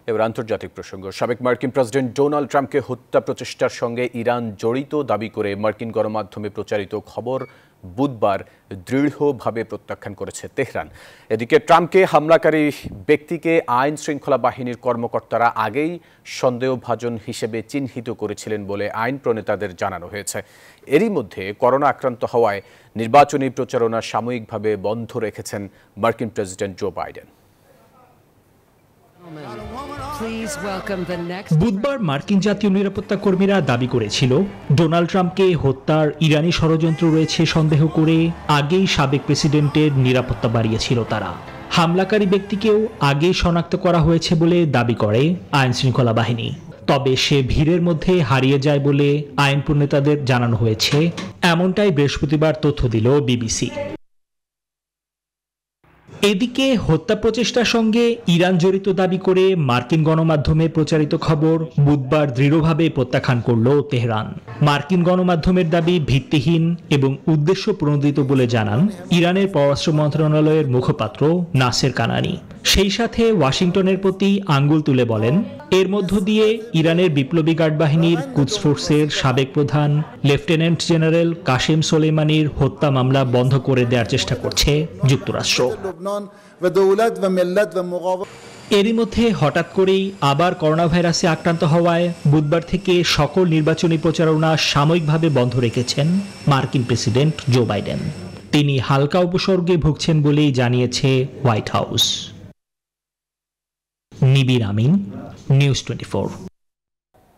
এবার আন্তর্জাতিক প্রসঙ্গ। সাবেক মার্কিন প্রেসিডেন্ট ডোনাল্ড ট্রাম্পকে হত্যা প্রচেষ্টার সঙ্গে ইরান জড়িত দাবি করে মার্কিন গণমাধ্যমে প্রচারিত খবর বুধবার দৃঢ়ভাবে প্রত্যাখ্যান করেছে তেহরান। এদিকে ট্রাম্পকে হামলাকারী ব্যক্তিকে আইন শৃঙ্খলা বাহিনীর কর্মকর্তারা আগেই সন্দেহভাজন হিসেবে চিহ্নিত করেছিলেন বলে আইন প্রণেতাদের জানানো হয়েছে। এরই মধ্যে করোনা আক্রান্ত হওয়ায় নির্বাচনী প্রচারণা সাময়িকভাবে বন্ধ রেখেছেন মার্কিন প্রেসিডেন্ট জো বাইডেন। বুধবার মার্কিন জাতীয় নিরাপত্তা কর্মীরা দাবি করেছিল ডোনাল্ড ট্রাম্পকে হত্যার ইরানি ষড়যন্ত্র রয়েছে সন্দেহ করে আগেই সাবেক প্রেসিডেন্টের নিরাপত্তা বাড়িয়েছিল তারা। হামলাকারী ব্যক্তিকেও আগেই শনাক্ত করা হয়েছে বলে দাবি করে আইন শৃঙ্খলা বাহিনী। তবে সে ভিড়ের মধ্যে হারিয়ে যায় বলে আইন প্রণেতাদের জানানো হয়েছে, এমনটাই বৃহস্পতিবার তথ্য দিল বিবিসি। এদিকে হত্যা প্রচেষ্টার সঙ্গে ইরান জড়িত দাবি করে মার্কিন গণমাধ্যমে প্রচারিত খবর বুধবার দৃঢ়ভাবে প্রত্যাখ্যান করল তেহরান। মার্কিন গণমাধ্যমের দাবি ভিত্তিহীন এবং উদ্দেশ্য প্রণোদিত বলে জানান ইরানের পররাষ্ট্র মন্ত্রণালয়ের মুখপাত্র নাসের কানানি। সেই সাথে ওয়াশিংটনের প্রতি আঙ্গুল তুলে বলেন, এর মধ্য দিয়ে ইরানের বিপ্লবী গার্ড বাহিনীর কুদস ফোর্সের সাবেক প্রধান লেফটেন্যান্ট জেনারেল কাশেম সোলেমানির হত্যা মামলা বন্ধ করে দেওয়ার চেষ্টা করছে যুক্তরাষ্ট্র। এরই মধ্যে হঠাৎ করেই আবার করোনা ভাইরাসে আক্রান্ত হওয়ায় বুধবার থেকে সকল নির্বাচনী প্রচারণা সাময়িকভাবে বন্ধ রেখেছেন মার্কিন প্রেসিডেন্ট জো বাইডেন। তিনি হালকা উপসর্গে ভুগছেন বলেই জানিয়েছে হোয়াইট হাউস। নিবির আমিন, নিউজ 24।